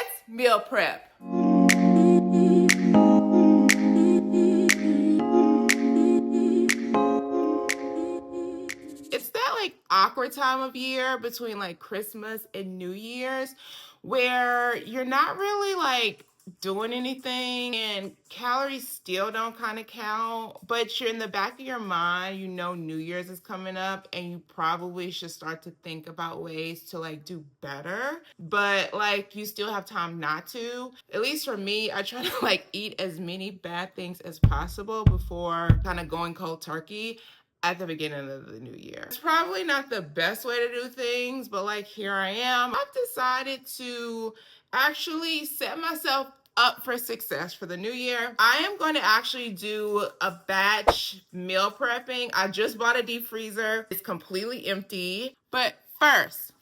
let's meal prep. It's that like awkward time of year between like Christmas and New Year's where you're not really like doing anything and calories still don't kind of count, but you're in the back of your mind, you know New Year's is coming up and you probably should start to think about ways to like do better, but like you still have time not to. At least for me, I try to like eat as many bad things as possible before kind of going cold turkey at the beginning of the new year. It's probably not the best way to do things, but like here I am. I've decided to actually set myself up for success for the new year. I am going to actually do a batch meal prepping. I just bought a deep freezer. It's completely empty. But first,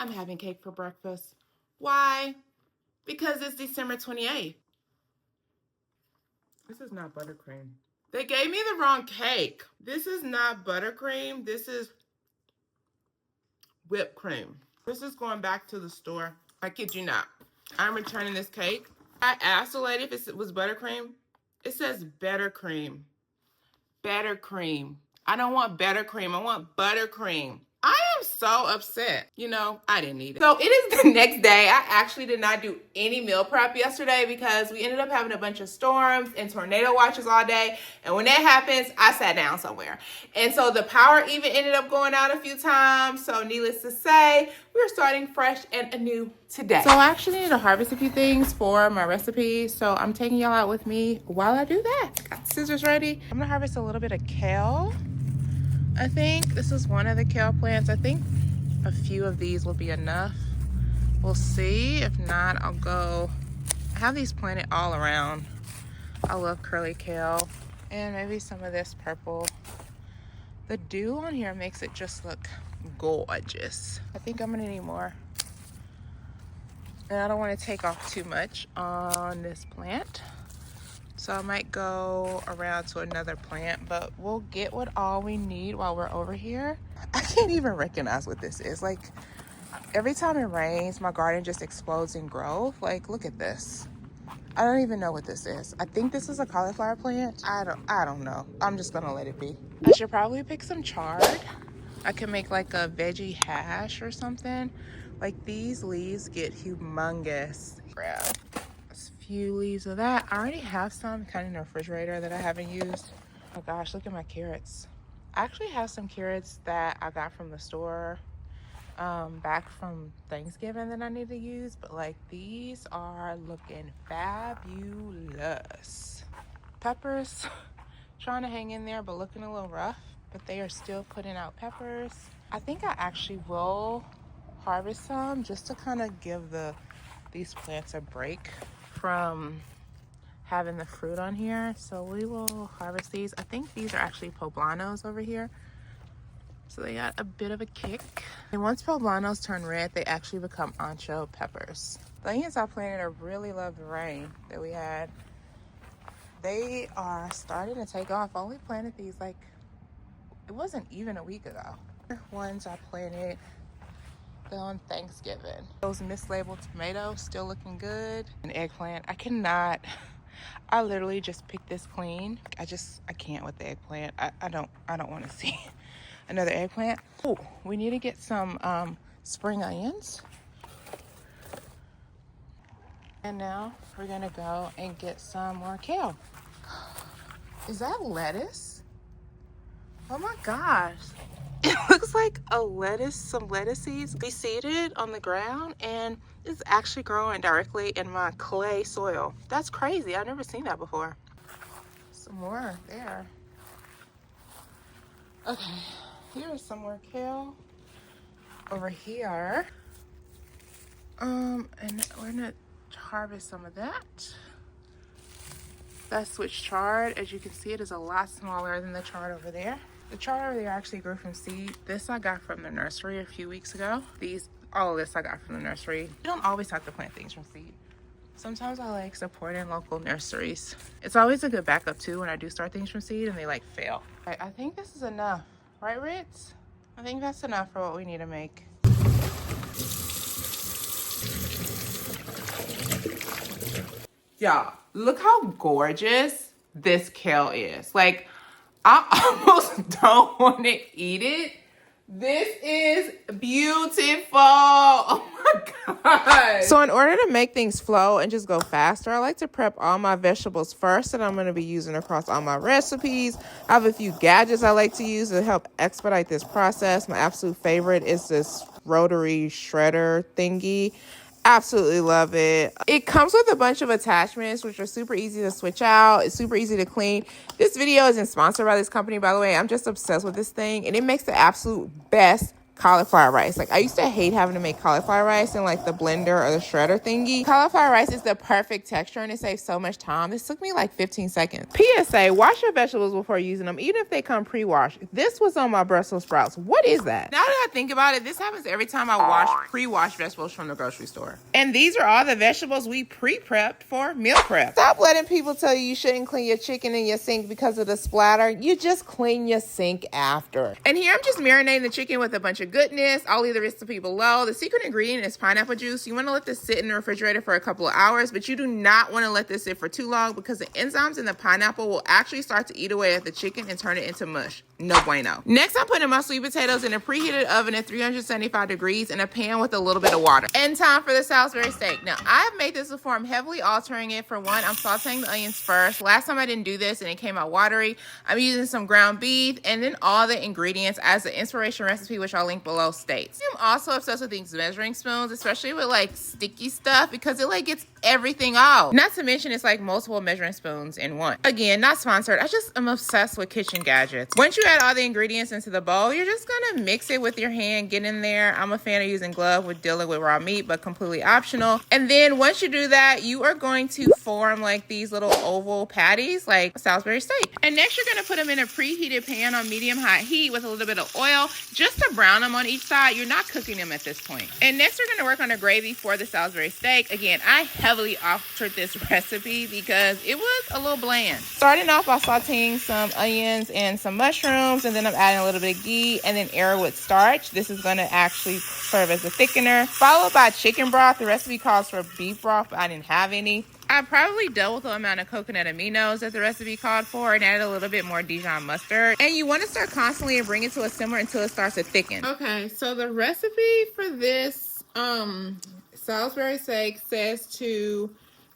I'm having cake for breakfast. Why? Because it's December 28th. This is not buttercream. They gave me the wrong cake. This is not buttercream. This is whipped cream. This is going back to the store. I kid you not. I'm returning this cake. I asked the lady if it was buttercream. It says better cream. Better cream. I don't want better cream. I want buttercream. I am so upset. You know, I didn't need it. So it is the next day. I actually did not do any meal prep yesterday because we ended up having a bunch of storms and tornado watches all day. And when that happens, I sat down somewhere. And so the power even ended up going out a few times. So needless to say, we're starting fresh and anew today. So I actually need to harvest a few things for my recipe. So I'm taking y'all out with me while I do that. Got scissors ready. I'm gonna harvest a little bit of kale. I think this is one of the kale plants. I think a few of these will be enough. We'll see. If not, I'll go. I have these planted all around. I love curly kale. And maybe some of this purple. The dew on here makes it just look gorgeous. I think I'm gonna need more. And I don't want to take off too much on this plant. So I might go around to another plant, but we'll get what all we need while we're over here. I can't even recognize what this is. Like every time it rains, my garden just explodes in growth. Like, look at this. I don't even know what this is. I think this is a cauliflower plant. I don't know. I'm just gonna let it be. I should probably pick some chard. I can make like a veggie hash or something. Like these leaves get humongous. Grab few leaves of that. I already have some kind of in the refrigerator that I haven't used. Oh gosh, look at my carrots. I actually have some carrots that I got from the store back from Thanksgiving that I need to use, but like these are looking fabulous. Peppers trying to hang in there but looking a little rough, but they are still putting out peppers. I think I actually will harvest some just to kind of give these plants a break from having the fruit on here. So we will harvest these. I think these are actually poblanos over here. So they got a bit of a kick. And once poblanos turn red, they actually become ancho peppers. The onions I planted, I really love the rain that we had. They are starting to take off. I only planted these like, it wasn't even a week ago. Ones I planted on Thanksgiving. Those mislabeled tomatoes still looking good. An eggplant. I literally just picked this clean. I can't with the eggplant. I don't want to see another eggplant. Oh, we need to get some spring onions. And now we're gonna go and get some more kale. Is that lettuce? Oh my gosh. It looks like a lettuce, some lettuce seeds seeded on the ground, and it's actually growing directly in my clay soil. That's crazy. I've never seen that before. Some more there. Okay, here's some more kale over here. And we're gonna harvest some of that. That switch chard, as you can see, it is a lot smaller than the chard over there. The chard over there actually grew from seed. This I got from the nursery a few weeks ago. All of this I got from the nursery. You don't always have to plant things from seed. Sometimes I like supporting local nurseries. It's always a good backup too when I do start things from seed and they like fail. I think this is enough, right Ritz? I think that's enough for what we need to make. Y'all, look how gorgeous this kale is. Like, I almost don't want to eat it. This is beautiful. Oh my God. So in order to make things flow and just go faster, I like to prep all my vegetables first that I'm going to be using across all my recipes. I have a few gadgets I like to use to help expedite this process. My absolute favorite is this rotary shredder thingy. Absolutely love it. It comes with a bunch of attachments, which are super easy to switch out. It's super easy to clean. This video isn't sponsored by this company, by the way. I'm just obsessed with this thing, and it makes the absolute best cauliflower rice. Like, I used to hate having to make cauliflower rice in like the blender or the shredder thingy. Cauliflower rice is the perfect texture and it saves so much time. This took me like 15 seconds. PSA, wash your vegetables before using them, even if they come pre-washed. This was on my Brussels sprouts. What is that? Now that I think about it, this happens every time I wash pre-washed vegetables from the grocery store. And these are all the vegetables we pre-prepped for meal prep. Stop letting people tell you shouldn't clean your chicken in your sink because of the splatter. You just clean your sink after. And here I'm just marinating the chicken with a bunch of goodness. I'll leave the recipe below. The secret ingredient is pineapple juice. You want to let this sit in the refrigerator for a couple of hours, but you do not want to let this sit for too long because the enzymes in the pineapple will actually start to eat away at the chicken and turn it into mush. No bueno. Next, I'm putting my sweet potatoes in a preheated oven at 375 degrees in a pan with a little bit of water. And time for the Salisbury steak. Now, I've made this before. I'm heavily altering it. For one, I'm sauteing the onions first. Last time I didn't do this and it came out watery. I'm using some ground beef and then all the ingredients as the inspiration recipe, which I'll link below, states. I'm also obsessed with these measuring spoons, especially with like sticky stuff because it like gets everything out. Not to mention it's like multiple measuring spoons in one. Again, not sponsored. I just am obsessed with kitchen gadgets. Once you add all the ingredients into the bowl, you're just gonna mix it with your hand, get in there. I'm a fan of using glove with dealing with raw meat, but completely optional. And then once you do that, you are going to form like these little oval patties like Salisbury steak. And next you're gonna put them in a preheated pan on medium high heat with a little bit of oil just to brown them on each side. You're not cooking them at this point. And next we're gonna work on a gravy for the Salisbury steak. Again, I heavily altered this recipe because it was a little bland. Starting off by sauteing some onions and some mushrooms, and then I'm adding a little bit of ghee and then arrowroot starch. This is gonna actually serve as a thickener, followed by chicken broth. The recipe calls for beef broth, but I didn't have any. I probably doubled the amount of coconut aminos that the recipe called for and added a little bit more Dijon mustard. And you want to start constantly and bring it to a simmer until it starts to thicken. Okay, so the recipe for this Salisbury steak says to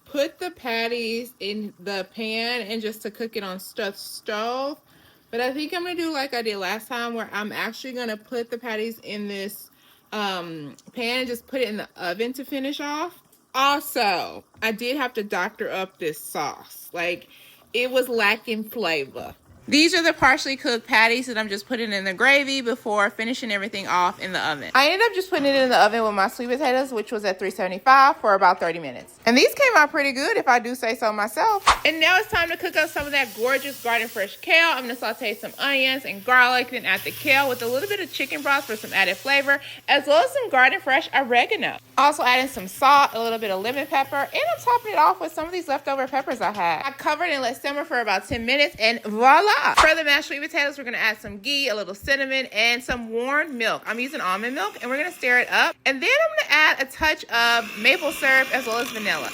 put the patties in the pan and just to cook it on stove. But I think I'm going to do like I did last time, where I'm actually going to put the patties in this pan and just put it in the oven to finish off. Also, I did have to doctor up this sauce. Like, it was lacking flavor. These are the partially cooked patties that I'm just putting in the gravy before finishing everything off in the oven. I ended up just putting it in the oven with my sweet potatoes, which was at 375 for about 30 minutes. And these came out pretty good, if I do say so myself. And now it's time to cook up some of that gorgeous garden fresh kale. I'm gonna saute some onions and garlic, then add the kale with a little bit of chicken broth for some added flavor, as well as some garden fresh oregano. Also adding some salt, a little bit of lemon pepper, and I'm topping it off with some of these leftover peppers I had. I covered and let simmer for about 10 minutes, and voila! For the mashed sweet potatoes, we're gonna add some ghee, a little cinnamon, and some warm milk. I'm using almond milk, and we're gonna stir it up. And then I'm gonna add a touch of maple syrup as well as vanilla.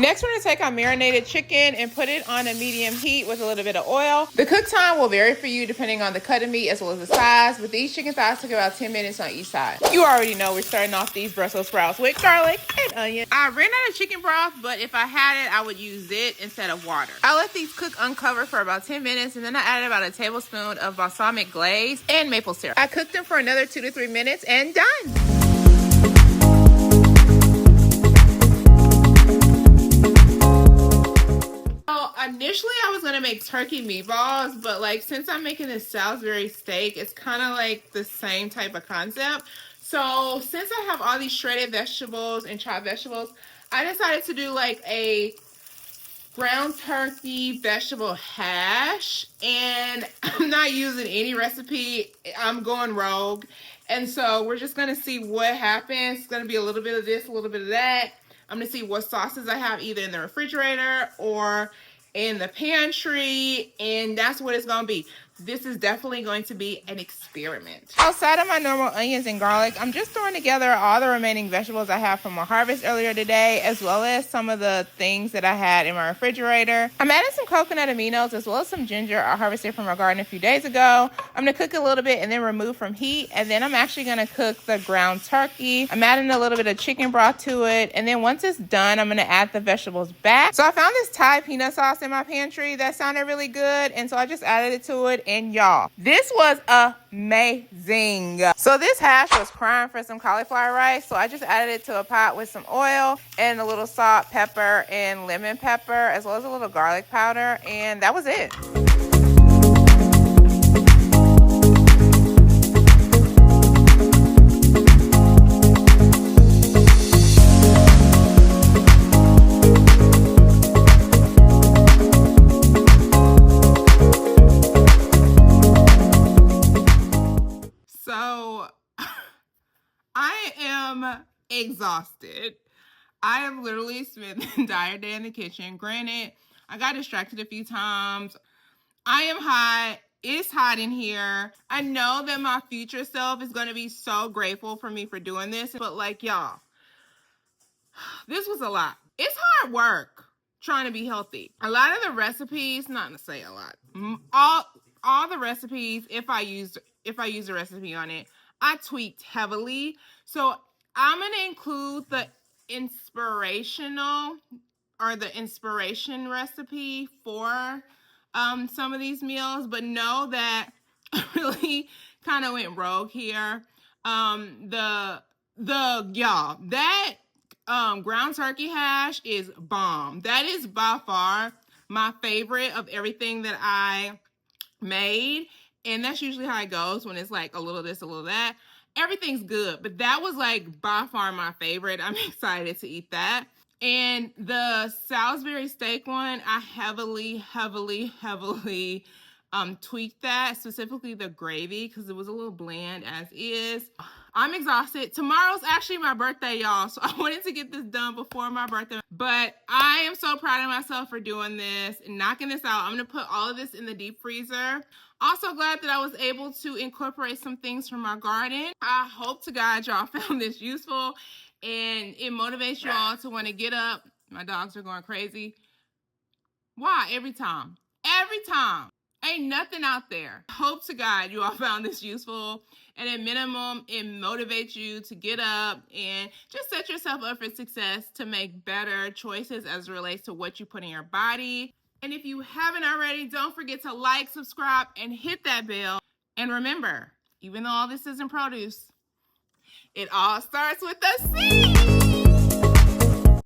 Next, we're gonna take our marinated chicken and put it on a medium heat with a little bit of oil. The cook time will vary for you depending on the cut of meat as well as the size, but these chicken thighs took about 10 minutes on each side. You already know we're starting off these Brussels sprouts with garlic and onion. I ran out of chicken broth, but if I had it, I would use it instead of water. I let these cook uncovered for about 10 minutes, and then I added about a tablespoon of balsamic glaze and maple syrup. I cooked them for another 2 to 3 minutes and done. Initially, I was gonna make turkey meatballs, but like since I'm making this Salisbury steak, it's kind of like the same type of concept. So since I have all these shredded vegetables and chopped vegetables, I decided to do like a ground turkey vegetable hash, and I'm not using any recipe. I'm going rogue, and so we're just gonna see what happens. It's gonna be a little bit of this, a little bit of that. I'm gonna see what sauces I have either in the refrigerator or in the pantry, and that's what it's gonna be. this is definitely going to be an experiment. Outside of my normal onions and garlic, I'm just throwing together all the remaining vegetables I have from my harvest earlier today, as well as some of the things that I had in my refrigerator. I'm adding some coconut aminos as well as some ginger I harvested from my garden a few days ago. I'm going to cook a little bit and then remove from heat, and then I'm actually going to cook the ground turkey. I'm adding a little bit of chicken broth to it, and then once it's done, I'm going to add the vegetables back. So I found this Thai peanut sauce in my pantry that sounded really good, and so I just added it to it. And y'all, this was amazing. So this hash was crying for some cauliflower rice, so I just added it to a pot with some oil and a little salt, pepper, and lemon pepper, as well as a little garlic powder, and that was it. So I am exhausted. I have literally spent the entire day in the kitchen. Granted, I got distracted a few times. I am hot. It's hot in here. I know that my future self is going to be so grateful for me for doing this, but like, y'all, this was a lot. It's hard work trying to be healthy. A lot of the recipes, not to say a lot, all the recipes, if I use a recipe on it, I tweaked heavily. So I'm going to include the inspirational or the inspiration recipe for some of these meals, but know that I really kind of went rogue here. Y'all, that ground turkey hash is bomb. That is by far my favorite of everything that I made, and that's usually how it goes when it's like a little this, a little that. Everything's good, but that was like by far my favorite. I'm excited to eat that. And the Salisbury steak one, I heavily tweaked that, specifically the gravy, because it was a little bland as is. I'm exhausted. Tomorrow's actually my birthday, y'all, so I wanted to get this done before my birthday. But I am so proud of myself for doing this and knocking this out. I'm going to put all of this in the deep freezer. Also glad that I was able to incorporate some things from our garden. I hope to God y'all found this useful and it motivates you all to want to get up. My dogs are going crazy. Why? Every time. Ain't nothing out there. Hope to God you all found this useful. And at minimum, it motivates you to get up and just set yourself up for success to make better choices as it relates to what you put in your body. And if you haven't already, don't forget to like, subscribe, and hit that bell. And remember, even though all this isn't produce, it all starts with a seed.